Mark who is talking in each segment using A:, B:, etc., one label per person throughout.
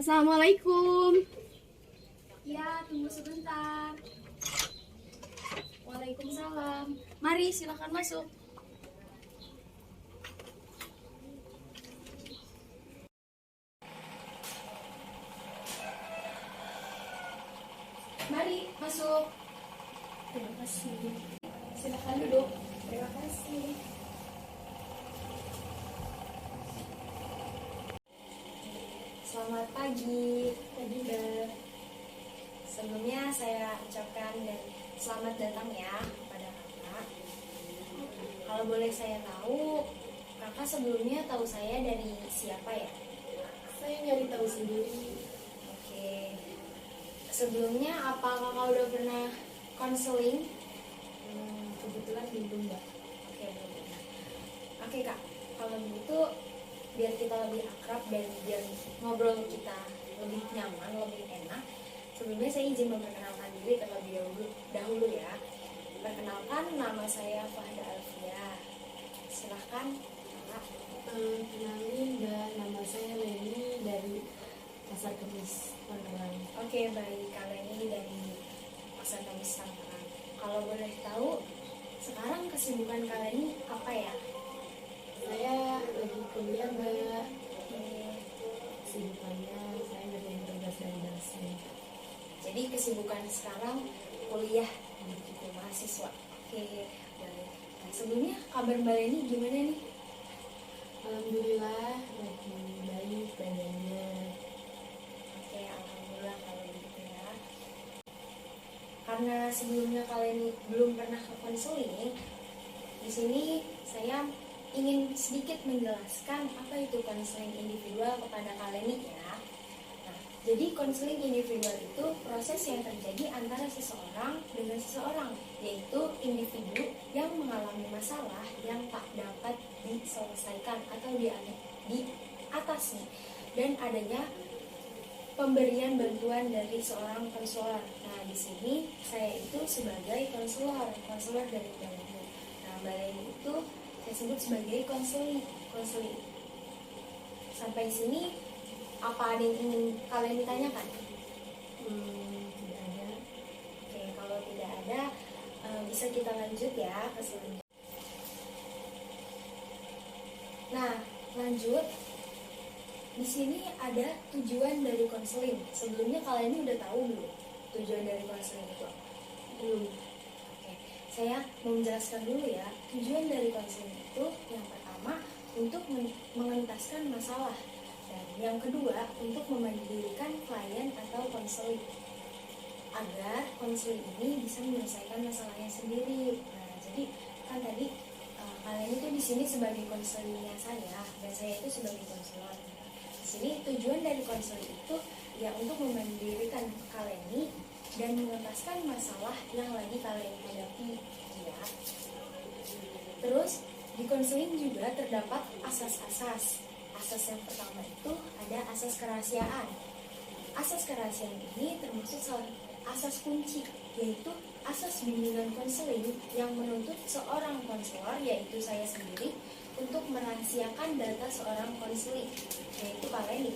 A: Assalamualaikum.
B: Ya, tunggu sebentar. Waalaikumsalam. Mari, silakan masuk. Mari, masuk. Terima kasih. Silakan duduk. Terima kasih. Selamat pagi, Pagi Mbak. Sebelumnya saya ucapkan dan selamat datang ya kepada kakak. Kalau boleh saya tahu, kakak sebelumnya tahu saya dari siapa ya?
A: Saya nyari tahu sendiri.
B: Oke. Sebelumnya apa kakak udah pernah konseling?
A: Kebetulan belum, Mbak.
B: Oke, belum. Oke kak, kalau begitu biar kita lebih akrab dan biar ngobrol kita lebih nyaman, lebih enak. Sebelumnya saya izin memperkenalkan diri terlebih dahulu ya. Perkenalkan, nama saya Fahda Alfia. Silahkan kakak.
A: Kenalin, Mbak. Nama saya Leni dari Pasar Kemis, Tangerang.
B: Oke, baik, kalian ini dari Pasar Kamis Tangerang. Kalau boleh tahu, sekarang kesibukan kalian ini apa ya?
A: Saya lagi kuliah, Mbak.
B: Oke.
A: Kesibukannya saya ngerjain tugas dari dosen.
B: Jadi kesibukan sekarang kuliah begitu mahasiswa. Oke, baik. Nah, sebelumnya kabar Mbak Leni gimana nih?
A: Alhamdulillah lagi baik badannya.
B: Oke, alhamdulillah kalau begitu ya. Karena sebelumnya kalian belum pernah ke konseling, di sini saya ingin sedikit menjelaskan apa itu konseling individual kepada kalian ya. Nah, jadi konseling individual itu proses yang terjadi antara seseorang dengan seseorang, yaitu individu yang mengalami masalah yang tak dapat diselesaikan atau diatasi, dan adanya pemberian bantuan dari seorang konselor. Nah, di sini saya itu sebagai konselor dari Mbak Leni. Nah, Mbak Leni itu saya sebut sebagai konseli. Sampai sini apa ada yang ingin kalian ditanyakan?
A: Tidak ada.
B: Oke, kalau tidak ada, bisa kita lanjut ya ke selanjutnya. Nah, lanjut. Di sini ada tujuan dari konseling. Sebelumnya kalian ini udah tahu belum tujuan dari konseling itu?
A: Belum.
B: Oke, saya mau menjelaskan dulu ya. Tujuan dari konseling itu yang pertama untuk mengentaskan masalah, dan yang kedua untuk memandirikan klien atau konseling agar konseling ini bisa menyelesaikan masalahnya sendiri. Nah, jadi kan tadi kalian itu di sini sebagai konselingnya saya dan saya itu sebagai konselor. Di sini tujuan dari konseling itu ya untuk memandirikan kalian ini dan mengentaskan masalah yang lagi kalian hadapi ya. Terus di konseling juga terdapat asas-asas. Asas yang pertama itu ada asas kerahasiaan. Asas kerahasiaan ini termasuk salah asas kunci, yaitu asas bimbingan konseling yang menuntut seorang konselor, yaitu saya sendiri, untuk merahasiakan data seorang konseling, yaitu kalian.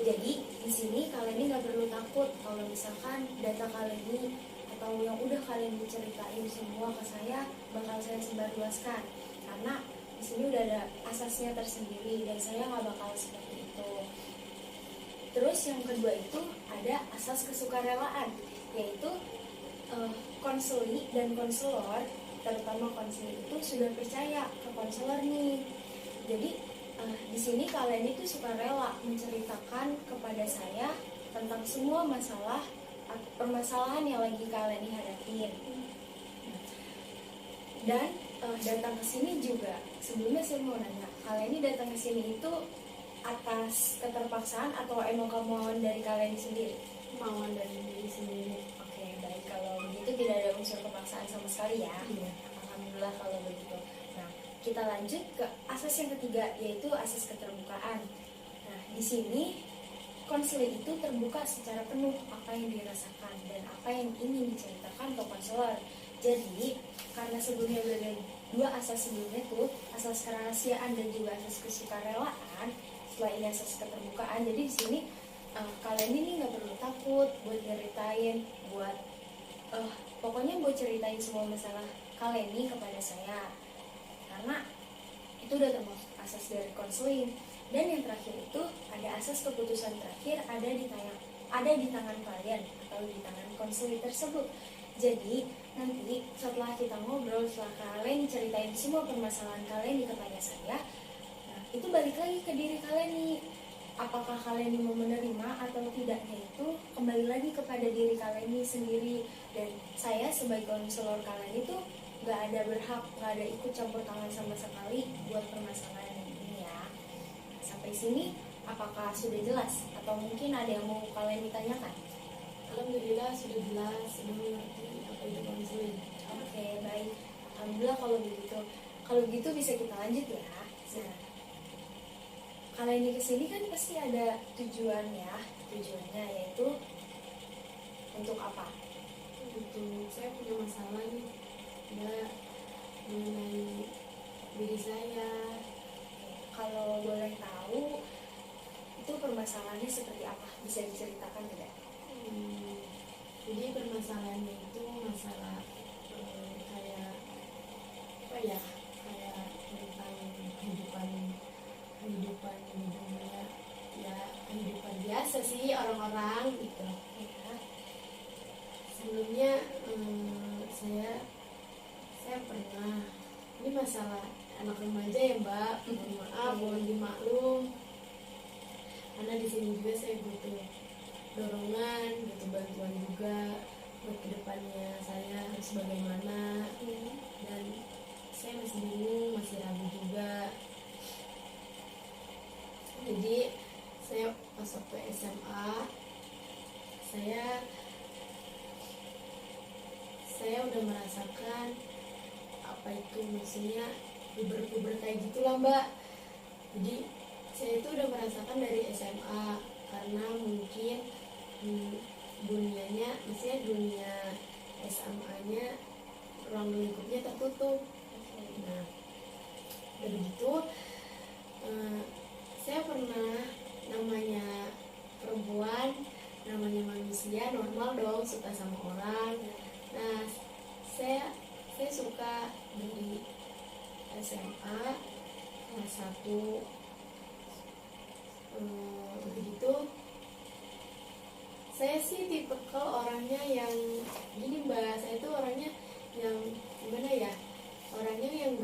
B: Jadi di sini kalian ini nggak perlu takut kalau misalkan data kalian ini atau yang udah kalian diceritain semua ke saya bakal saya sebarluaskan, karena di sini udah ada asasnya tersendiri dan saya nggak bakal seperti itu. Terus yang kedua itu ada asas kesukarelaan, yaitu konseli dan konselor, terutama konseli itu sudah percaya ke konselor nih. Jadi di sini kalian itu suka rela menceritakan kepada saya tentang semua masalah permasalahan yang lagi kalian hadapin. Dan datang ke sini juga, sebelumnya saya mau nanya, kalian ini datang ke sini itu atas keterpaksaan atau emang kemauan dari kalian sendiri?
A: Kemauan dari diri sendiri.
B: Oke, baik, kalau begitu tidak ada unsur kepaksaan sama sekali ya.
A: Iya.
B: Alhamdulillah kalau begitu. Nah, kita lanjut ke asas yang ketiga, yaitu asas keterbukaan. Nah, di sini konseling itu terbuka secara penuh apa yang dirasakan dan apa yang ingin diceritakan ke konselor. Jadi, karena sebelumnya ada dua asas sebelumnya tuh, asas kerahasiaan dan juga asas kesukarelaan, setelah ini asas keterbukaan. Jadi di sini kalian ini nggak perlu takut buat nyeritain, buat pokoknya buat ceritain semua masalah kalian ini kepada saya, karena itu udah termasuk asas dari konseling. Dan yang terakhir itu ada asas keputusan terakhir ada di tangan kalian atau di tangan konseling tersebut. Jadi nanti setelah kita ngobrol, setelah kalian ceritain semua permasalahan kalian kepada saya, nah itu balik lagi ke diri kalian nih. Apakah kalian mau menerima atau tidaknya itu kembali lagi kepada diri kalian ini sendiri. Dan saya sebagai konselor kalian itu nggak ada berhak, nggak ada ikut campur tangan sama sekali buat permasalahan ini ya. Sampai sini apakah sudah jelas atau mungkin ada yang mau kalian ditanyakan?
A: Alhamdulillah sudah jelas, sudah mengerti apa itu konseling.
B: Oke, baik. Alhamdulillah kalau begitu. Kalau gitu bisa kita lanjut ya. Nah, kalian ini kesini kan pasti ada tujuan ya. Tujuannya yaitu untuk apa?
A: Untuk saya punya masalah nih, ya mengenai diri saya.
B: Kalau boleh tahu itu permasalahannya seperti apa? Bisa diceritakan tidak?
A: Jadi permasalahannya itu masalah kayak apa ya, kayak tentang kehidupan di dunia, ya kehidupan biasa sih orang-orang gitu
B: Ya.
A: sebelumnya. Saya pernah, ini masalah anak remaja ya Mbak, mohon maaf, mohon dimaklum karena di sini juga saya butuh dorongan, butuh bantuan juga buat kedepannya saya harus bagaimana. Dan saya masih bingung, masih ragu juga. Jadi saya pas waktu SMA saya udah merasakan apa itu maksudnya puber kayak gitulah Mbak. Jadi saya itu udah merasakan dari SMA, karena mungkin dunianya, maksudnya dunia SMA-nya ruang lingkupnya tertutup. Nah, dari itu saya pernah, namanya perempuan, namanya manusia normal dong, suka sama orang. Nah, saya suka dari SMA kelas 1 begitu. Saya sih tipikal orangnya yang gini Mbak, saya itu orangnya yang gimana ya, orangnya yang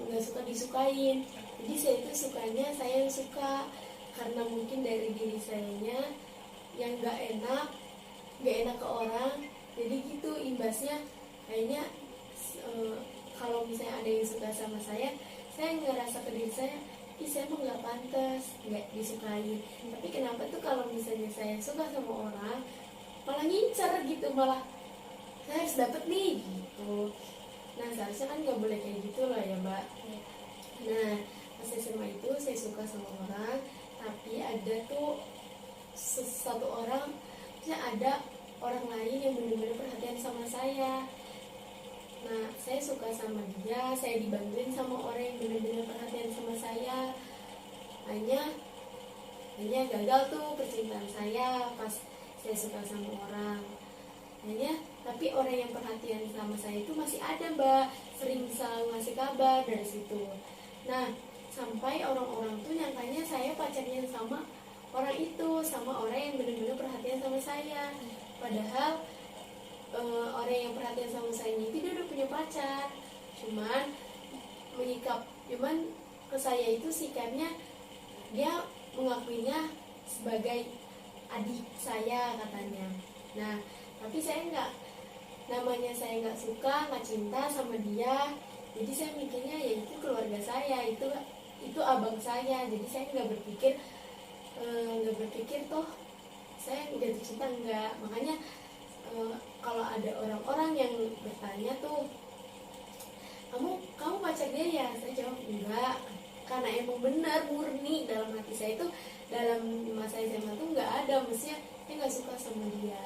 A: nggak suka disukain. Jadi saya itu sukanya saya yang suka, karena mungkin dari diri sayanya yang nggak enak ke orang. Jadi gitu imbasnya kayaknya kalau misalnya ada yang suka sama saya ngerasa ke diri saya, ih saya mah nggak pantas, nggak disukai. Tapi kenapa tuh kalau misalnya saya suka sama orang malah ngincer gitu, malah saya harus dapet nih gitu. Nah seharusnya kan nggak boleh kayak gitu loh ya Mbak. Nah pas SMA itu saya suka sama orang, tapi ada tuh satu orang, maksudnya ada orang lain yang benar-benar perhatian sama saya. Nah saya suka sama dia, saya dibantuin sama orang yang benar-benar perhatian sama saya. Hanya gagal tuh percintaan saya pas saya suka sama orang. Tapi orang yang perhatian sama saya itu masih ada Mbak, sering selalu ngasih kabar dari situ. Nah sampai orang-orang tuh nyangkanya saya pacarnya sama orang itu, sama orang yang benar-benar perhatian sama saya. Padahal orang yang perhatian sama saya itu dia udah punya pacar, cuman ke saya itu sikapnya dia mengakuinya sebagai adik saya katanya. Nah tapi saya namanya saya nggak suka, nggak cinta sama dia, jadi saya mikirnya ya itu keluarga saya, itu abang saya. Jadi saya nggak berpikir toh saya jatuh cinta, enggak. Makanya kalau ada orang-orang yang bertanya tuh, kamu pacar dia ya, saya jawab enggak, karena emang benar murni dalam hati saya itu dalam masa SMA tuh nggak ada, maksudnya saya nggak suka sama dia.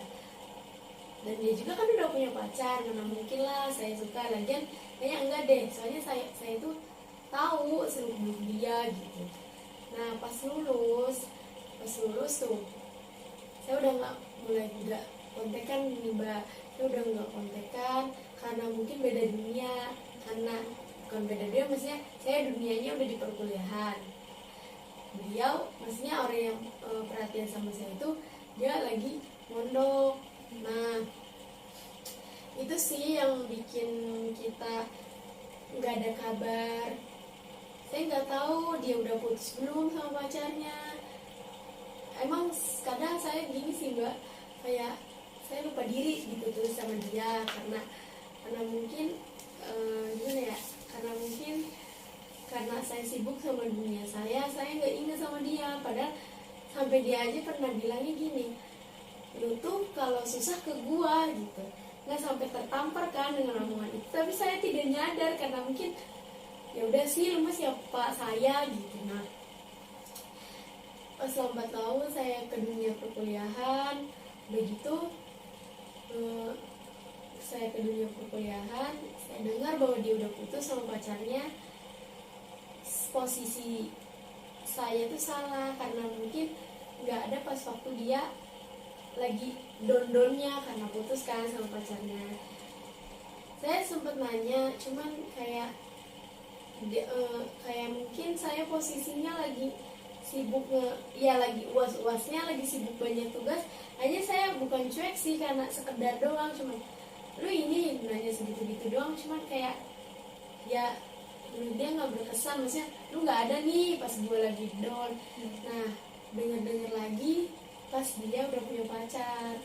A: Dan dia juga kan udah punya pacar, mana mungkin lah saya suka. Lagian kayaknya enggak deh, soalnya saya tuh tahu seluk beluk dia gitu. Nah pas lulus pas lulus tuh saya udah nggak kontekan nih mbak, saya udah nggak kontekan karena mungkin beda dunia, karena bukan beda dunia, maksudnya saya dunianya udah di perkuliahan, beliau maksudnya orang yang perhatian sama saya itu dia lagi mondok. Nah itu sih yang bikin kita nggak ada kabar. Saya nggak tahu dia udah putus belum sama pacarnya. Emang kadang saya gini sih mbak, kayak saya lupa diri gitu tuh sama dia karena mungkin gimana ya, karena saya sibuk sama dunia saya nggak ingat sama dia. Padahal sampai dia aja pernah bilangnya gini, lu tuh kalau susah ke gua gitu, nggak sampai tertampar kan dengan omongan itu. Tapi saya tidak nyadar karena mungkin ya udah sih lu mah siapa saya gitu. Nah pas lambat laun saya ke dunia perkuliahan, begitu saya ke dunia perkuliahan, saya dengar bahwa dia udah putus sama pacarnya. Posisi saya tuh salah karena mungkin nggak ada pas waktu dia lagi don-donnya karena putus kan sama pacarnya. Saya sempat nanya, cuman kayak mungkin saya posisinya lagi sibuk lagi uasnya, lagi sibuk banyak tugas. Hanya saya bukan cuek sih karena sekedar doang, cuman lu ini nanya segitu-gitu doang, cuman kayak ya dia nggak berkesan, maksudnya lu nggak ada nih pas gue lagi down. Nah denger lagi pas dia udah punya pacar.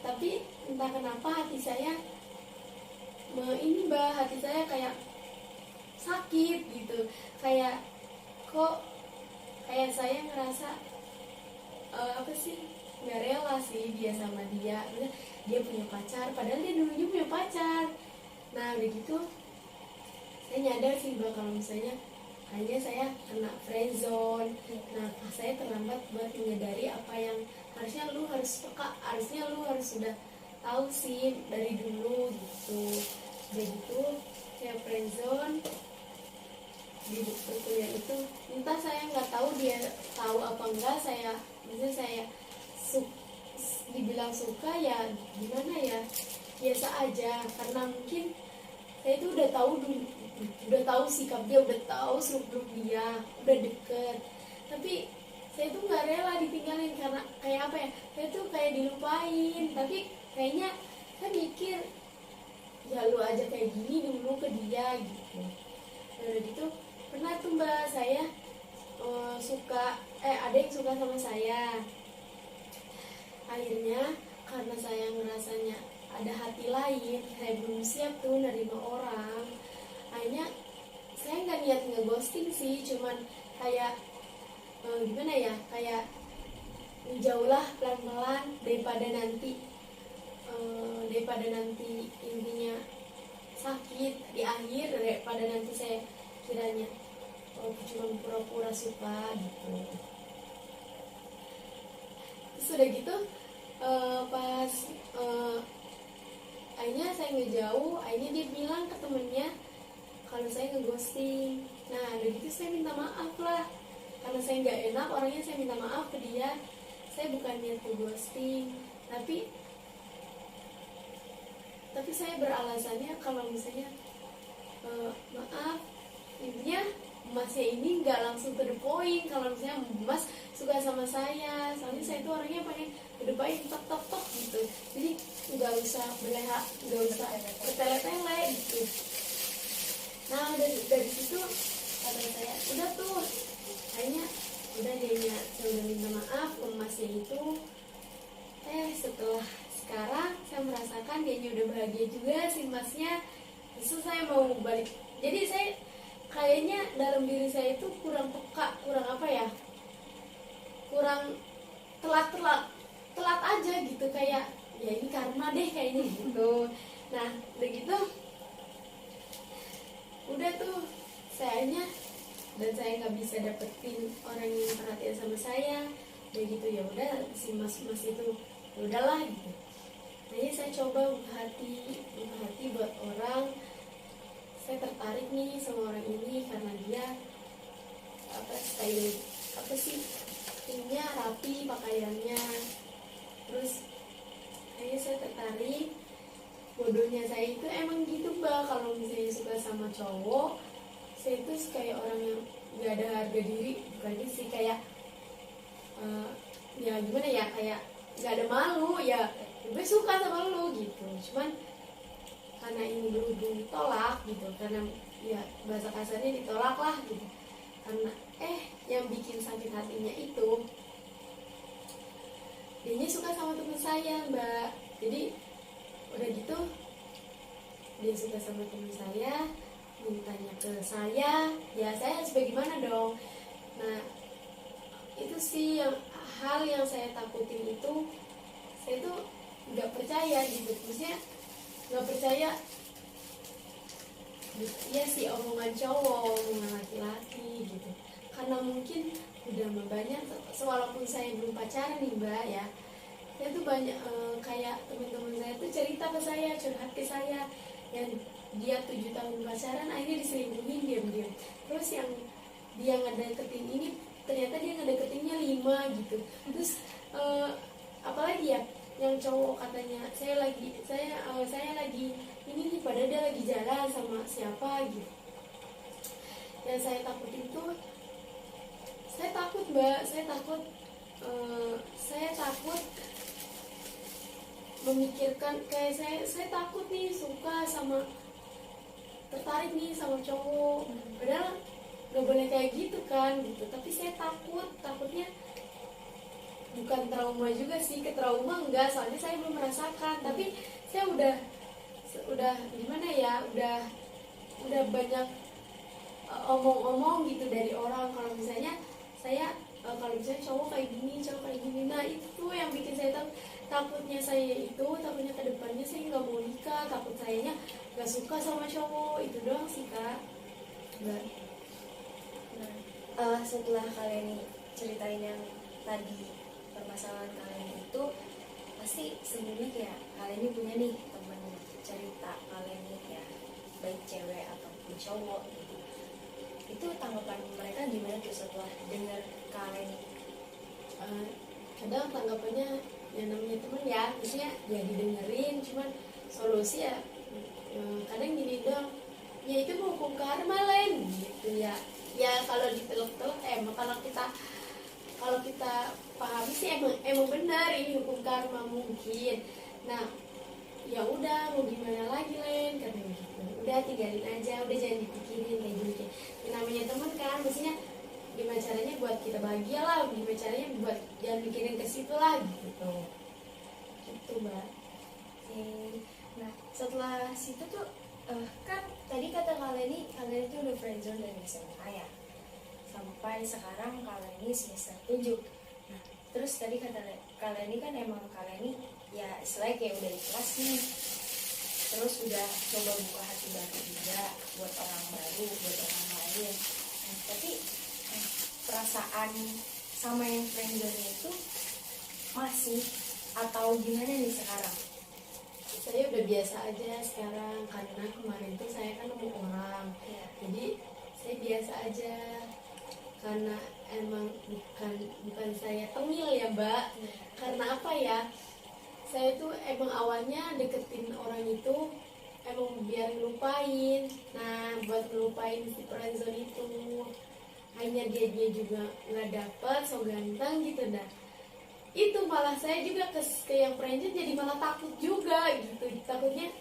A: Tapi entah kenapa hati saya hati saya kayak sakit gitu, kayak kok kayak saya ngerasa apa sih, nggak rela sih dia sama dia punya pacar, padahal dia dulunya punya pacar. Nah udah gitu saya nyadar sih bahwa kalau misalnya hanya saya kena friendzone. Nah saya terlambat buat menyadari apa yang harusnya lu harus peka, harusnya lu harus sudah tahu sih dari dulu gitu. Udah gitu saya friendzone di kuliah itu, entah saya nggak tahu dia tahu apa enggak. Misalnya saya dibilang suka ya gimana ya, biasa aja, karena mungkin saya itu udah tahu sikap dia, udah tahu seluk-beluk dia, udah deket. Tapi saya tuh nggak rela ditinggalin karena kayak apa ya, saya tuh kayak dilupain. Tapi kayaknya saya mikir ya lu aja kayak gini dulu ke dia gitu. Nah gitu pernah tuh mbak saya ada yang suka sama saya. Akhirnya karena saya ngerasanya ada hati lain, saya belum siap tuh nerima orang. Akhirnya saya nggak niat ngeghosting sih, cuman kayak gimana ya, kayak jauhlah pelan-pelan daripada nanti intinya sakit di akhir, daripada nanti saya kiranya cuma pura-pura suka gitu. Terus udah gitu pas akhirnya saya ngejauh, akhirnya dia bilang ke temennya kalau saya ngeghosting. Nah udah gitu saya minta maaf lah, karena saya nggak enak orangnya, saya minta maaf ke dia. Saya bukan niat ngeghosting, tapi saya beralasannya kalau misalnya maaf, intinya masnya ini nggak langsung to the point. Kalau misalnya mas suka sama saya, soalnya saya itu orangnya pengen to the point, tok gitu, jadi nggak usah bertele-tele gitu. Nah dari situ kata saya udah tuh, kayaknya udah dia saya udah minta maaf ke masnya itu. Setelah sekarang saya merasakan dia udah bahagia juga si masnya. Terus saya mau balik, jadi saya kayaknya dalam diri saya itu kurang peka, kurang apa ya, kurang telat aja gitu, kayak ya ini karma deh kayaknya gitu. Nah udah gitu udah tuh sayanya, dan saya nggak bisa dapetin orang yang perhatian sama saya. Udah gitu ya udah si mas itu ya udahlah gitu. Nah saya coba buka hati buat orang. Saya tertarik nih sama orang ini karena dia timnya rapi pakaiannya. Terus kayaknya saya tertarik. Bodohnya saya itu emang gitu mbak, kalau misalnya suka sama cowok, saya itu kayak orang yang nggak ada harga diri, bukan gitu sih, kayak ya gimana ya, kayak nggak ada malu ya, gue suka sama lu gitu. Cuman karena ini berhubung ditolak gitu, karena ya bahasa kasarnya ditolak lah gitu, karena yang bikin sakit hatinya itu dianya suka sama teman saya mbak. Jadi udah gitu dia suka sama teman saya, mintanya ke saya, ya saya harus bagaimana dong. Nah itu sih yang hal yang saya takutin itu. Saya tuh nggak percaya gitu, maksudnya nggak percaya ya si omongan cowok, omongan laki-laki gitu. Karena mungkin udah banyak, walaupun saya belum pacaran nih mbak ya, saya tuh banyak kayak teman-teman saya tuh cerita ke saya, curhat ke saya, yang dia 7 tahun pacaran akhirnya diselingkuhin diam-diam. Terus yang dia ngedeketin ini ternyata dia ngedeketinnya 5 gitu. Terus apalagi ya yang cowok katanya saya lagi ini nih, padahal dia lagi jalan sama siapa gitu. Yang saya takutin tuh, saya takut mbak, saya takut memikirkan kayak saya takut nih suka sama, tertarik nih sama cowok, padahal nggak boleh kayak gitu kan gitu. Tapi saya takutnya bukan trauma juga sih, ke trauma enggak, soalnya saya belum merasakan. Tapi saya udah gimana ya, udah banyak omong-omong gitu dari orang, kalau misalnya saya kalau misalnya cowok kayak gini. Nah itu yang bikin saya takutnya ke depannya saya nggak mau nikah, takut sayanya nggak suka sama cowok, itu doang sih kak.
B: Nah, setelah kalian ceritain yang tadi permasalahan kalian itu, pasti sebelumnya kayak kalian ini punya nih teman cerita kalian nih ya, baik cewek ataupun cowok gitu. Itu tanggapan mereka gimana tuh setelah dengar kalian?
A: Kadang tanggapannya yang namanya temen ya, maksudnya ya didengerin, cuman solusi ya kadang gini dong, ya itu hukum karma lain gitu ya. Ya kalau diteluk-teluk kalau kita pahami sih emang benar ini hukum karma mungkin. Nah ya udah mau gimana lagi lain katanya gitu, udah tinggalin aja, udah jangan dipikirin kayak gini. Namanya teman kan, maksudnya gimana caranya buat kita bahagia lah, gimana caranya buat jangan mikirin ke situ lah gitu mbak.
B: Nah setelah situ tuh kan tadi kata kalian itu udah friendzone dari SMA ya, sampai sekarang kalian ini semester 7. Nah terus tadi kata kalian ini kan emang kalian ini ya istilahnya kayak udah ikhlas nih, terus udah coba buka hati baru juga buat orang baru, buat orang lain. Nah, tapi perasaan sama yang friendzone itu masih atau gimana nih sekarang?
A: Saya udah biasa aja sekarang, karena kemarin tuh saya kan nemu orang ya. Jadi saya biasa aja, karena emang bukan saya tengil ya mbak ya. Karena apa ya, saya tuh emang awalnya deketin orang itu emang biar ngelupain. Nah buat ngelupain si friendzone itu, hanya dia juga nggak dapet so ganteng gitu dah. Itu malah saya juga ke yang friendzone jadi malah takut juga gitu, takutnya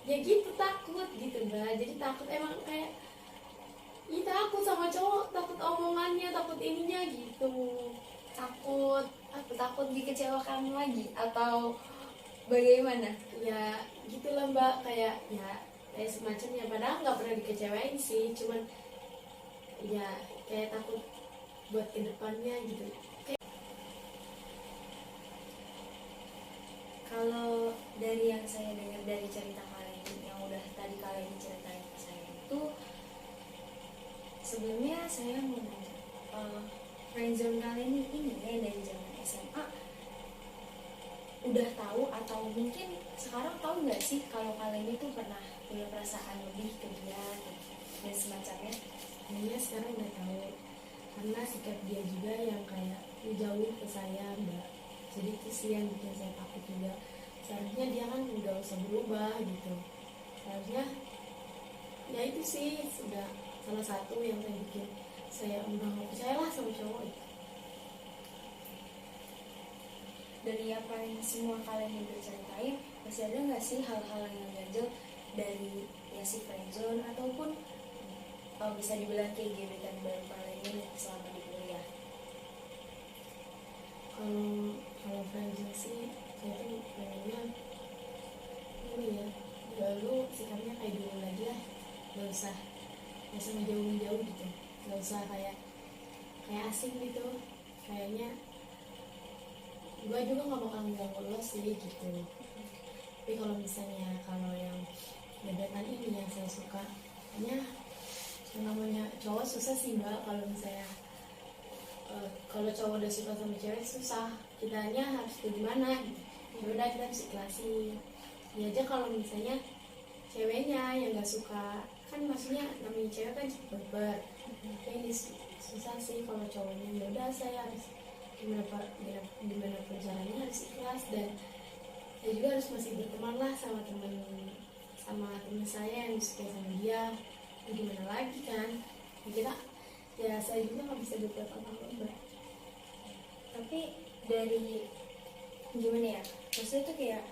A: ya gitu, takut gitu mbak. Jadi takut emang kayak takut sama cowok, takut omongannya, takut ininya gitu.
B: Takut dikecewakan lagi atau bagaimana?
A: Ya gitulah mbak, kayak semacamnya, padahal nggak pernah dikecewain sih, cuman ya kayak takut buat kedepannya gitu.
B: Kalau dari yang saya dengar dari cerita kalian yang udah tadi kalian ceritain ke saya itu, sebelumnya saya mau nanya, friendzone kalian ini ya dari zaman SMA udah tahu atau mungkin sekarang tahu nggak sih kalau kalian itu pernah punya perasaan lebih ke dia dan semacamnya?
A: Sebenarnya sekarang udah tahu, karena sikap dia juga yang kayak jauh ke saya mbak. Jadi itu sih yang bikin saya takut juga. Seharusnya dia kan udah usah berubah gitu. Seharusnya ya itu sih sudah salah satu yang saya bikin saya udah nggak percaya lah sama cowok itu.
B: Dari apa yang semua kalian udah ceritain, masih ada nggak sih hal-hal yang ganjel dari ya si friendzone ataupun bisa dibilang kayak gebetan baru kalian ini selama di kuliah?
A: Kalau friendzone sih saya tuh pengennya ini ya, lalu sikapnya kayak dulu lagi lah, nggak usah ngejauh gitu, nggak usah kayak asing gitu. Kayaknya gue juga nggak bakal ngeganggu lo sih gitu. Tapi kalau misalnya yang gebetan ini yang saya suka, yang namanya cowok susah sih mbak. Kalau misalnya kalau cowok udah suka sama cewek susah, kitanya harus bagaimana gitu. Ya udah kita harus ikhlasin ya aja. Kalau misalnya ceweknya yang nggak suka, kan maksudnya namanya cewek kan cepet baper. Ini susah sih kalau cowoknya. Ya udah saya harus gimana pun caranya harus ikhlas, dan saya juga harus masih berteman lah sama teman saya yang suka sama dia. Ya gimana lagi kan, ya saya juga nggak bisa berbuat apa-apa mbak.
B: Tapi dari gimana ya, maksudnya tuh kayak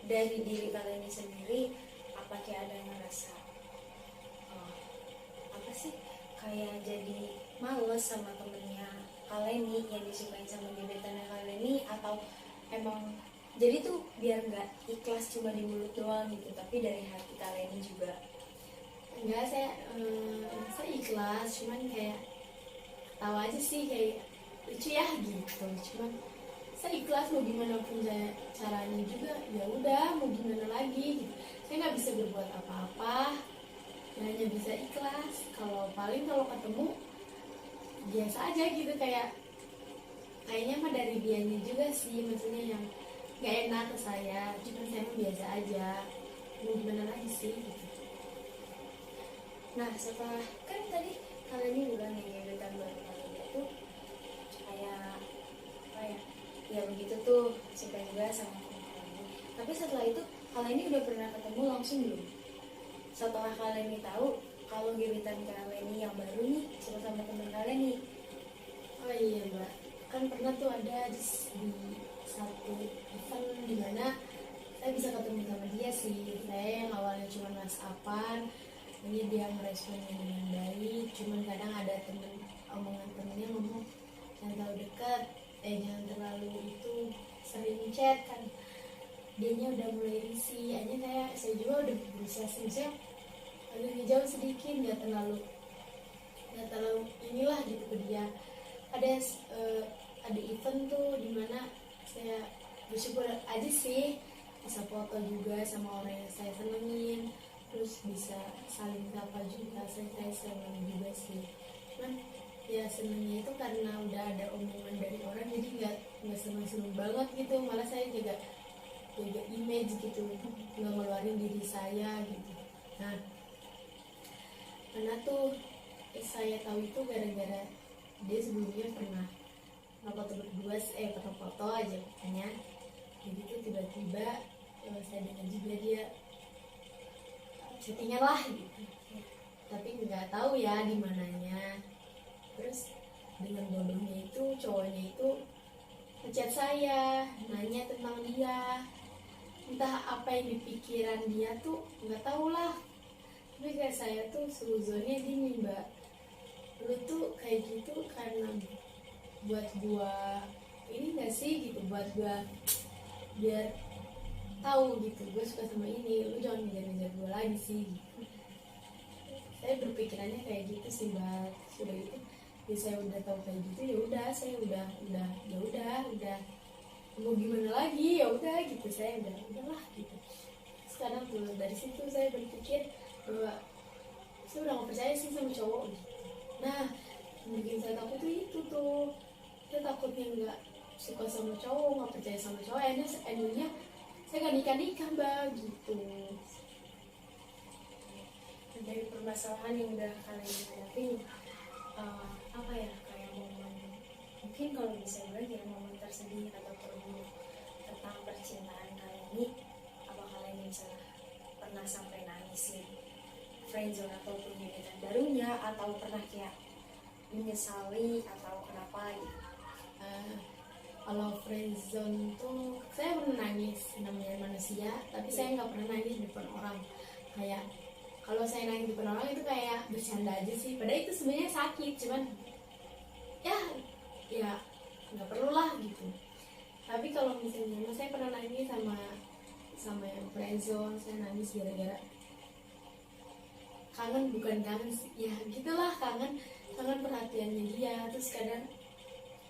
B: dari diri kalian sendiri, apa kayak ada yang ngerasa apa sih kayak jadi males sama temennya kalian nih yang disukain sama gebetannya kalian nih, atau emang jadi tuh biar nggak ikhlas cuma di mulut doang gitu, tapi dari hati kalian juga?
A: Enggak, saya ikhlas, cuman kayak tahu aja sih kayak lucu ya gitu. Cuman saya ikhlas, mau gimana pun caranya juga ya udah, mau gimana lagi gitu. Saya nggak bisa berbuat apa-apa, hanya bisa ikhlas. Kalau ketemu biasa aja gitu, kayaknya mah dari dianya juga sih, maksudnya yang nggak enak ke saya. Cuman saya mah biasa aja, mau gimana lagi sih gitu.
B: Nah, setelah kan tadi kalian ini bilang yang gebetan baru kalian itu kayak apa ya begitu tuh, suka juga sama kalian. Tapi setelah itu kalian ini udah pernah ketemu langsung belum? Setelah kalian ini tahu kalau gebetan kalian ini yang baru nih suka sama teman kalian nih.
A: Oh iya mbak, kan pernah tuh ada di satu event dimana saya bisa ketemu sama dia sih. Saya yang awalnya cuma whatsappan, ini dia meresponnya dengan baik. Cuman kadang ada omongan temennya ngomong jangan terlalu dekat, jangan terlalu itu sering chat kan. Dianya udah mulai risih, aja saya juga udah berusaha sih, saya agak ngejauh sedikit, nggak terlalu inilah gitu ke dia. Ada event tuh dimana saya bersyukur aja sih bisa foto juga sama orang yang saya senengin, terus bisa saling sapa juga. Saya seneng juga sih. Cuman ya senengnya itu karena udah ada omongan dari orang, jadi nggak seneng banget gitu. Malah saya juga jaga image gitu, nggak ngeluarin diri saya gitu. Nah, karena tuh saya tahu itu gara-gara dia sebelumnya pernah foto berdua, foto aja katanya. Jadi tuh tiba-tiba saya dengar juga dia chattingan lah gitu, tapi nggak tahu ya di mananya. Terus dengan bodohnya itu cowoknya itu ngechat saya, nanya tentang dia, entah apa yang di pikiran dia tuh nggak tahu lah. Tapi kayak saya tuh suzonnya gini mbak, lu tuh kayak gitu karena buat gua ini nggak sih gitu, buat gua biar tahu gitu gue suka sama ini, lu jangan ngejar-ngejar gue lagi sih gitu. Saya berpikirannya kayak gitu sih mbak. Sudah gitu ya, saya udah tahu kayak gitu, ya udah saya udah mau gimana lagi, ya udah gitu. Saya udahlah gitu. Sekarang tuh dari situ saya berpikir bahwa saya udah gak percaya sih sama cowok gitu. Nah, yang bikin saya takut tuh itu tuh, saya takutnya nggak suka sama cowok, nggak percaya sama cowok, endingnya saya gak nikah mbak gitu.
B: Dari permasalahan yang udah kalian hadapi, apa ya, kayak momen mungkin Mungkin kalau bisa berbagi momen tersedih atau terburuk tentang percintaan kalian ini, apa kalian misalnya pernah sampai nangisin friendzone ataupun gebetan barunya, atau pernah kayak menyesali atau kenapa gitu?
A: Kalau friendzone tuh saya pernah nangis, namanya manusia, tapi saya nggak pernah nangis di depan orang. Kayak kalau saya nangis di depan orang itu kayak bercanda aja sih, padahal itu sebenarnya sakit, cuman ya nggak perlu lah gitu. Tapi kalau misalnya saya pernah nangis sama yang friendzone, saya nangis gara-gara kangen, bukan kangen sih, ya gitulah, kangen perhatiannya dia. Terus kadang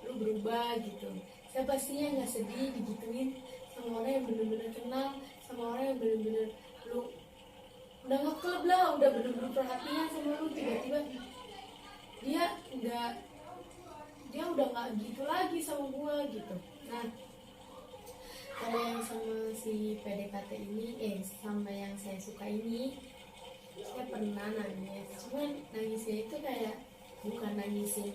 A: lu berubah gitu, saya pastinya nggak sedih digituin sama orang yang bener-bener kenal, sama orang yang bener-bener lu udah ngeklub lah, udah bener-bener perhatian sama lu, tiba-tiba dia udah nggak gitu lagi sama gua gitu. Nah, kalau yang sama si PDKT ini, sama yang saya suka ini, saya pernah nangis. Cuman nangisnya itu kayak bukan nangisin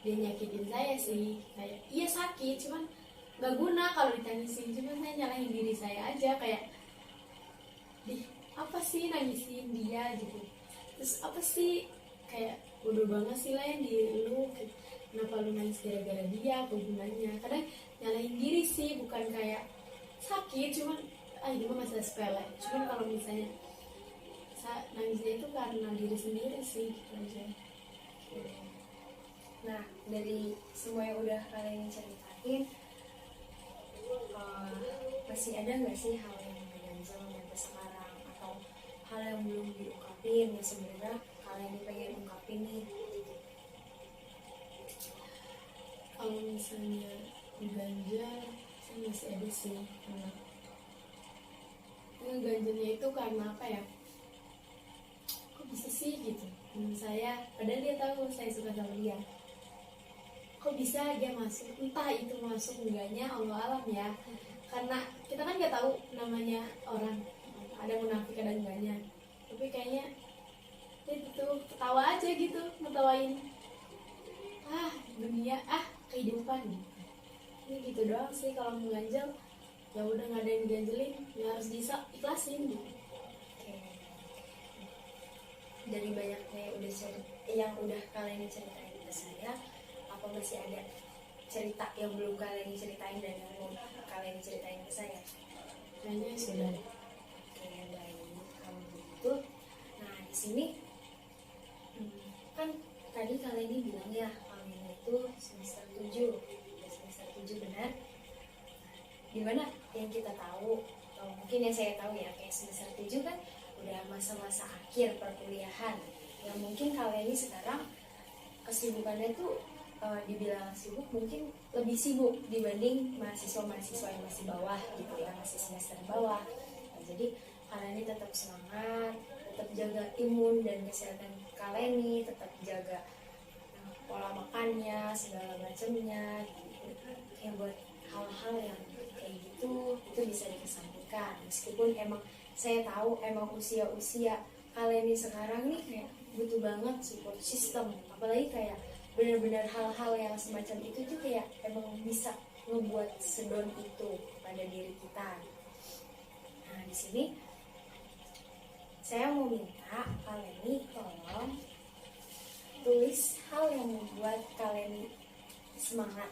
A: dia nyakitin saya sih, kayak iya sakit, cuman nggak guna kalau ditangisin. Cuman saya nyalahin diri saya aja, kayak apa sih nangisin dia gitu, terus apa sih, kayak bodoh banget sih lah yang di lu, kenapa lu nangis gara-gara dia, apa gunanya. Kadang nyalahin diri sih, bukan kayak sakit, cuman ini mah masalah sepele. Cuman kalau misalnya nangisnya itu karena diri sendiri sih gitu aja.
B: Nah, dari semua yang udah kalian ceritain, masih ada nggak sih hal yang mengganjal sampai sekarang, atau hal yang belum diungkapin yang sebenarnya kalian pengen ungkapin nih?
A: Kalau misalnya diganjal, saya masih ada sih. Ngeganjalnya itu karena apa ya? Kok bisa sih gitu? Saya, padahal dia tahu saya suka sama dia. Kok bisa dia masuk? Entah itu masuk enggaknya Allah alam ya. Karena kita kan nggak tahu namanya orang, ada munafik ada enggaknya. Tapi kayaknya dia itu ketawa aja gitu, ngetawain dunia, kehidupan gitu. Ini gitu doang sih. Kalau mengganjal ya udah, nggak ada yang diganjelin, ya harus bisa ikhlasin gitu.
B: Dari banyaknya yang udah kalian ceritain ke saya, apa masih ada cerita yang belum kalian ceritain dan yang mau kalian ceritain ke saya?
A: Kayaknya sudah.
B: Oke, baik, kalau gitu. Nah, di sini kan tadi kalian ini bilang ya, kalian itu semester 7, semester 7 benar? Dimana yang kita tahu, atau mungkin yang saya tahu ya, kayak semester 7 kan udah masa-masa akhir perkuliahan, yang mungkin kalian ini sekarang kesibukannya tuh dibilang sibuk, mungkin lebih sibuk dibanding mahasiswa-mahasiswa yang masih bawah gitu ya, masih semester bawah. Nah, jadi kalian ini tetap semangat, tetap jaga imun dan kesehatan kalian nih, tetap jaga pola makannya, segala macamnya gitu. Kayak buat hal-hal yang kayak gitu itu bisa dikesampingkan. Meskipun emang saya tahu emang usia-usia kalian ini sekarang nih kayak butuh banget support system, apalagi kayak benar-benar hal-hal yang semacam itu tuh kayak emang bisa ngebuat sedon itu pada diri kita. Nah, di sini saya mau minta kalian nih tolong tulis hal yang membuat kalian semangat.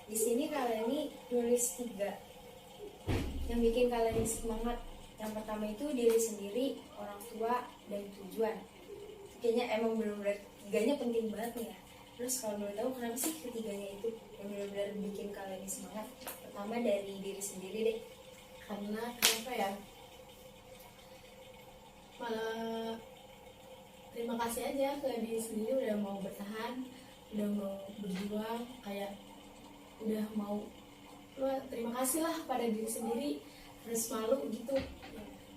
B: Di sini kalian ini nulis 3 yang bikin kalian ini semangat. Yang pertama itu diri sendiri, orang tua, dan tujuan. Kayaknya emang benar-benar 3-nya penting banget nih ya. Terus kalau boleh tahu kenapa sih ketiganya itu yang benar-benar bikin kalian ini semangat? Pertama dari diri sendiri deh.
A: Karena kenapa ya? kasih aja ke diri sendiri, udah mau bertahan, udah mau berjuang, kayak udah mau lo terima kasih lah pada diri sendiri, harus malu gitu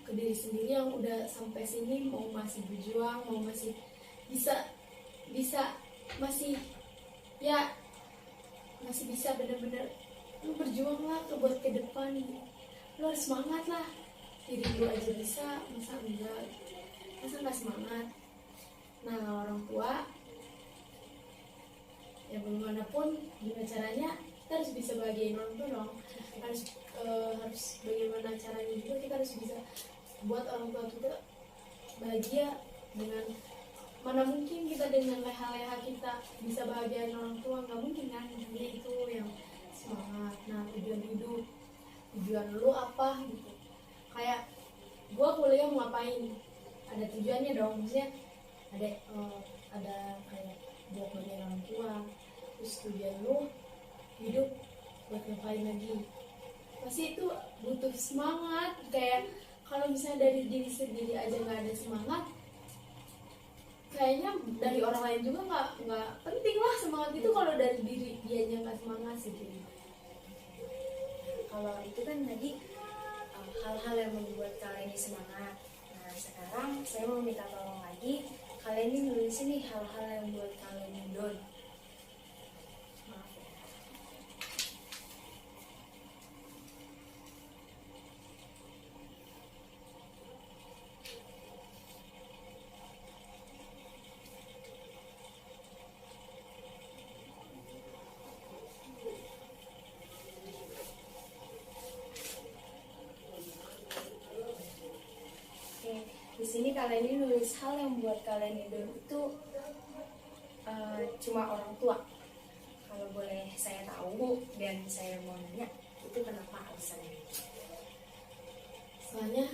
A: ke diri sendiri yang udah sampai sini, mau masih berjuang, mau masih bisa masih ya masih bisa bener-bener lu berjuang lah buat ke depan, lu harus semangat lah, diri lu aja bisa, masa nggak semangat. Nah kalau orang tua ya bagaimanapun gimana caranya kita harus bisa bahagiain orang tua dong, harus bagaimana caranya juga kita harus bisa buat orang tua kita bahagia. Dengan mana mungkin kita dengan leha-leha kita bisa bahagiain orang tua, nggak mungkin kan. Jadi itu yang semangat. Nah tujuan lu apa gitu, kayak gua kuliah mau ngapain, ada tujuannya dong, maksudnya ada kayak buat bagian orang tua. Terus tujuan lu hidup buat ngapain lagi, pasti itu butuh semangat. Kayak kalau misalnya dari diri sendiri aja nggak ada semangat, kayaknya dari orang lain juga nggak penting lah semangat itu kalau dari diri dianya nggak semangat sih gitu.
B: Kalau itu kan tadi hal-hal yang membuat kalian ini semangat. Nah sekarang saya mau minta tolong lagi, kalian ini nulis nih hal-hal yang membuat kalian ini down. Maaf ya. Di sini kalian ini nulis hal yang membuat kalian ini down itu cuma orang tua. Kalau boleh saya tahu dan saya mau nanya, itu kenapa alasannya?
A: Soalnya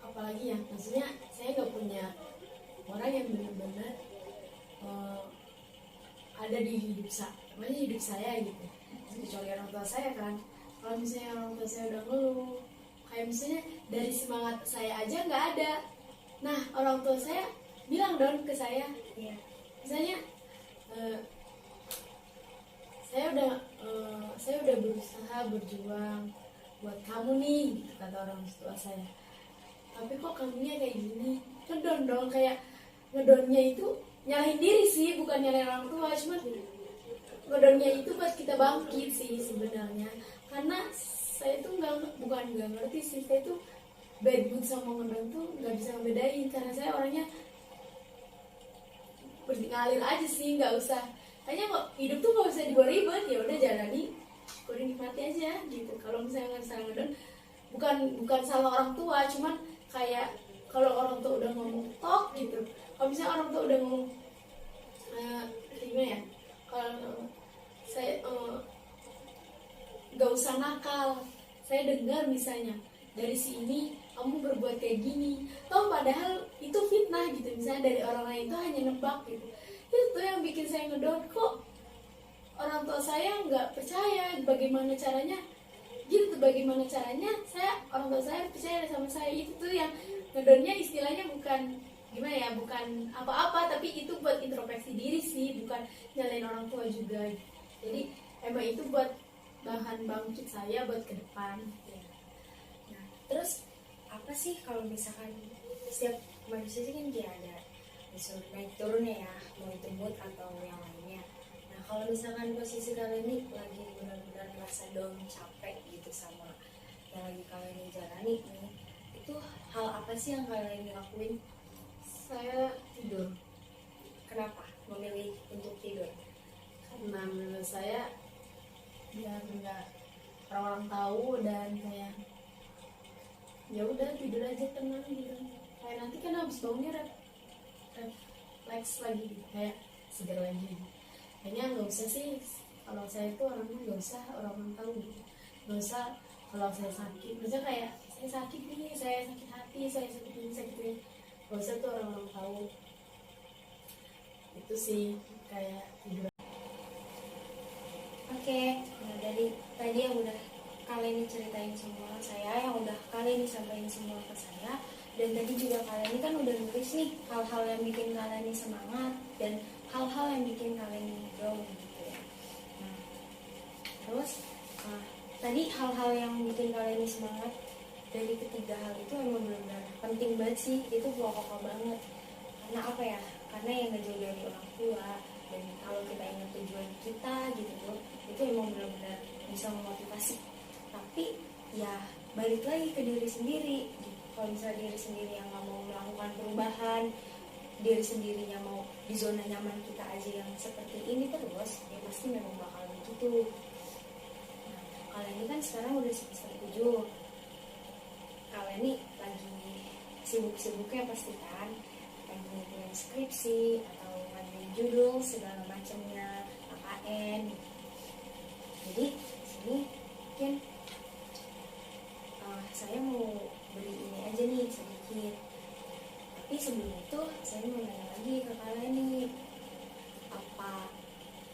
A: apalagi ya, maksudnya saya nggak punya orang yang benar-benar ada di hidup saya gitu, kecuali orang tua saya kan. Kalau misalnya orang tua saya udah ngeluh, kayak misalnya dari semangat saya aja nggak ada, nah orang tua saya bilang dong ke saya,
B: Iya.
A: misalnya saya udah berusaha berjuang buat kamu nih gitu, kata orang tua saya, tapi kok kamunya kayak gini. Ngedon dong, kayak ngedonnya itu nyalahin diri sih, bukan nyalahin orang tua, cuman ngedonnya itu buat kita bangkit sih sebenarnya. Karena saya tuh bukan nggak ngerti sih, saya tuh bad mood sama ngedon tuh nggak bisa ngebedain, karena saya orangnya ngalir aja sih, nggak usah kayaknya kok hidup tuh nggak usah dibuat ribet, ya udah jalani, udah nikmati aja gitu. Kalau misalnya nggak salah ngedon, bukan salah orang tua, cuman kayak kalau orang tua udah ngomong tok gitu, kalau misalnya orang tua udah ngomong gimana ya, kalau saya nggak usah nakal, saya dengar misalnya dari si ini kamu berbuat kayak gini, toh padahal itu fitnah gitu, misalnya dari orang lain itu hanya nebak gitu. Itu yang bikin saya ngedon, kok orang tua saya nggak percaya, bagaimana caranya gitu, bagaimana caranya orang tua saya percaya sama saya. Itu tuh yang ngedonnya, istilahnya bukan gimana ya, bukan apa-apa, tapi itu buat introspeksi diri sih, bukan nyalain orang tua juga. Jadi emang itu buat bahan bangkit saya buat ke depan.
B: Nah, terus apa sih kalau misalkan setiap manusia sih kan dia ada disuruh naik turunnya ya, mau itu mood atau yang lainnya. Nah kalau misalkan posisi kalian ini lagi benar-benar merasa down, capek gitu sama yang lagi kalian jalani nih, itu hal apa sih yang kalian lakuin?
A: Saya tidur.
B: Kenapa memilih untuk tidur?
A: Karena menurut saya biar nggak orang tahu, dan kayak ya udah tidur aja tenang gitu, kayak nanti kan habis bangunnya refleks lagi gitu, kayak segar lagi gitu. Kayaknya nggak usah sih, kalau saya tuh orangnya nggak usah orang tahu gitu, nggak usah. Kalau saya sakit, misalnya kayak saya sakit nih, saya sakit hati, saya sakit ini, sakit ini, nggak usah tuh orang tahu. Itu sih kayak tidur.
B: Oke, nah dari tadi yang udah kalian ini ceritain semua saya, yang udah kalian ini sampaikan semua ke saya, dan tadi juga kalian ini kan udah nulis nih hal-hal yang bikin kalian ini semangat dan hal-hal yang bikin kalian ini down gitu ya. Nah, terus tadi hal-hal yang bikin kalian ini semangat, dari ketiga hal itu emang benar-benar penting banget sih, itu pokok banget. Karena apa ya, karena yang ngejauh dari orang tua, dan kalau kita ingat tujuan kita gitu tuh, itu emang benar-benar bisa memotivasi. Tapi ya balik lagi ke diri sendiri. Kalau misalnya diri sendiri yang nggak mau melakukan perubahan, diri sendirinya mau di zona nyaman kita aja yang seperti ini terus, ya pasti memang bakal begitu. Nah, kalian ini kan sekarang udah semester 7. Kalian ini lagi sibuk-sibuknya pasti kan, lagi ngerjain skripsi atau ngerjain judul segala macamnya, KKN. Jadi sini mungkin saya mau beli ini aja nih sedikit. Tapi sebelum itu saya mau nanya lagi ke kalian nih, apa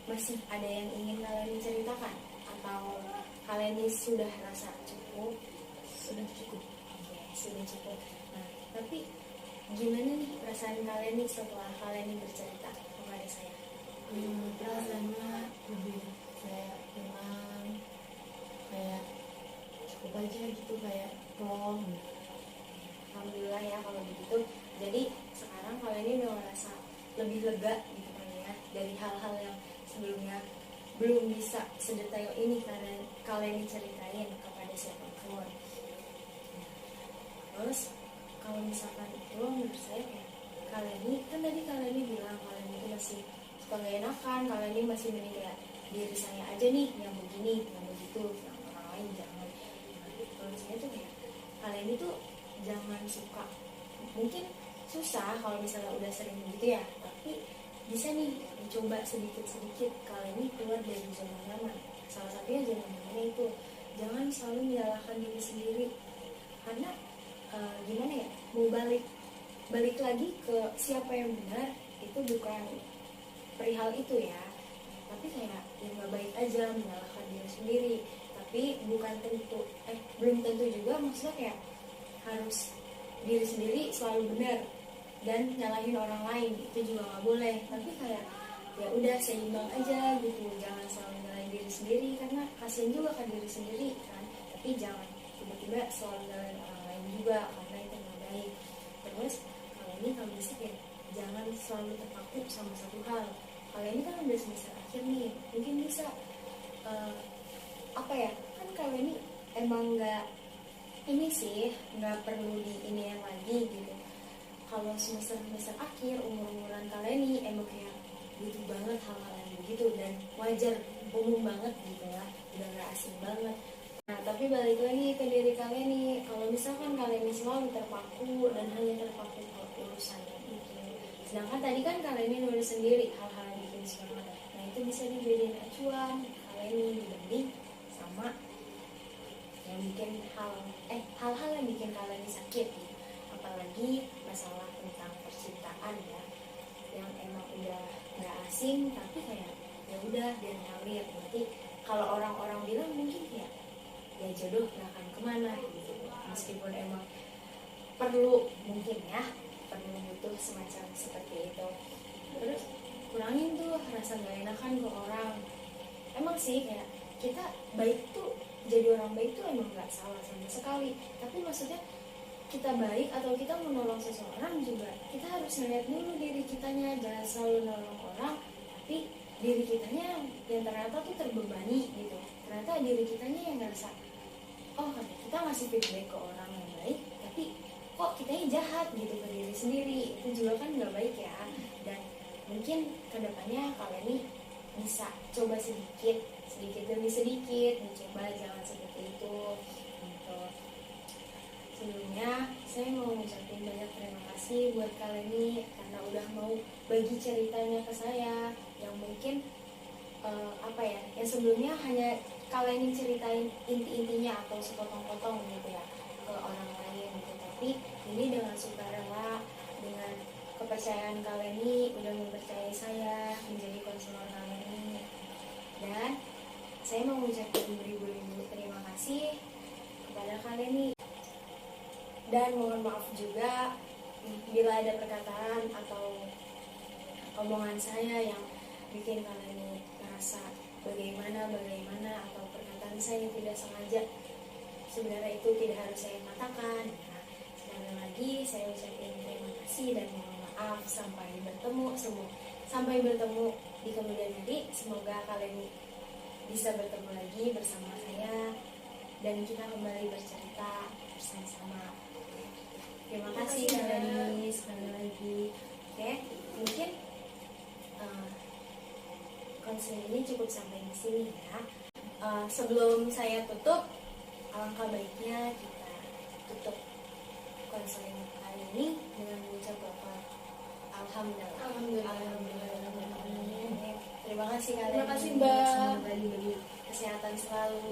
B: masih ada yang ingin kalian ceritakan atau kalian ini sudah rasa cukup?
A: Sudah cukup.
B: Oke, sudah cukup. Nah, tapi gimana nih perasaan kalian nih setelah kalian ini bercerita kepada saya?
A: Perasaannya lebih kayak tenang, kayak cukup aja gitu, kayak plong.
B: Alhamdulillah ya kalau begitu. Jadi sekarang kalian ini udah ngerasa lebih lega gitu kan ya, dari hal-hal yang sebelumnya belum bisa sedetail ini kalian ceritain kepada siapapun. Terus kalau misalkan itu menurut saya kayak kalian ini kan tadi kalian ini bilang kalian itu masih suka gak enakan, kalian ini masih mending kayak diri saya aja nih yang begini, yang begitu, yang orang lain jangan. Nah, kalau saya tuh kayak kalian itu jangan suka, mungkin susah kalau misalnya udah sering begitu ya, tapi bisa nih dicoba sedikit-sedikit kalian ini keluar dari zona nyaman. Salah satunya zona nyamannya itu jangan selalu menyalahkan diri sendiri, karena gimana ya, mau balik lagi ke siapa yang benar itu bukan perihal itu ya, tapi kayak yang nggak baik aja menyalahkan diri sendiri. Tapi bukan tentu belum tentu juga maksudnya kayak harus diri sendiri selalu benar dan nyalahin orang lain, itu juga nggak boleh. Tapi kayak ya udah seimbang aja gitu, jangan selalu nyalahin diri sendiri karena kasian juga ke diri sendiri kan, tapi jangan tiba-tiba selalu nyalahin orang lain juga karena itu nggak baik. Terus kalau bisa ya jangan selalu terpaku sama satu hal. Kalian ini kan udah semester akhir nih, mungkin bisa apa ya, kan kalian ini emang nggak ini sih, nggak perlu di ini yang lagi gitu. Kalau semester akhir, umuran kalian ini emang kayak butuh banget hal-hal yang begitu, dan wajar, umum banget gitu ya, udah nggak asing banget. Nah, tapi balik lagi ke diri kalian nih, kalau misalkan kalian ini selalu terpaku dan hanya terpaku ke urusan yang itu, sedangkan tadi kan kalian ini nulis sendiri hal-hal yang bikin semangat. Nah, itu bisa dijadiin acuan kalian ini dibanding sama yang bikin hal-hal yang bikin kalian sakit gitu. Apalagi masalah tentang percintaan ya, yang emang udah nggak asing, tapi kayak ya udah biar ngalir. Nanti kalau orang-orang bilang mungkin kayak ya jodoh nggak akan kemana gitu, meskipun emang perlu, mungkin ya perlu butuh semacam seperti itu. Terus kurangin tuh rasa nggak enakan ke orang. Emang sih kayak kita baik tuh, jadi orang baik tuh emang nggak salah sama sekali, tapi maksudnya kita baik atau kita menolong seseorang juga kita harus melihat dulu diri kitanya, jangan selalu nolong orang tapi diri kitanya yang ternyata tuh terbebani gitu. Ternyata diri kitanya yang ngerasa oh kita ngasih feedback ke orang yang baik tapi kok kitanya jahat gitu ke diri sendiri, itu juga kan nggak baik ya. Dan mungkin kedepannya kalian ini bisa coba sedikit demi sedikit mencoba jangan seperti itu gitu. Sebelumnya saya mau ngucapin banyak terima kasih buat kalian ini karena udah mau bagi ceritanya ke saya, yang mungkin apa ya, yang sebelumnya hanya kalian ini ceritain inti-intinya atau sepotong-potong gitu ya ke orang lain gitu. Tapi ini dengan sukarela, dengan kepercayaan kalian ini udah mempercayai saya menjadi konselor kalian ini, dan saya mau mengucapkan beribu-ribu terima kasih kepada kalian nih. Dan mohon maaf juga bila ada perkataan atau omongan saya yang bikin kalian ini merasa bagaimana atau perkataan saya yang tidak sengaja, sebenarnya itu tidak harus saya katakan. Nah, sekali lagi saya ucapin terima kasih dan mohon maaf. Sampai bertemu di kemudian hari. Semoga kalian bisa bertemu lagi bersama saya dan kita kembali bercerita bersama-sama. Terima kasih kalian ini sekali lagi. Oke, mungkin konseling ini cukup sampai di sini ya. Sebelum saya tutup, alangkah baiknya kita tutup konseling kali ini dengan mengucap Alhamdulillah. Terima kasih kalian.
A: Terima kasih, Mbak.
B: Semoga diberi kesehatan selalu.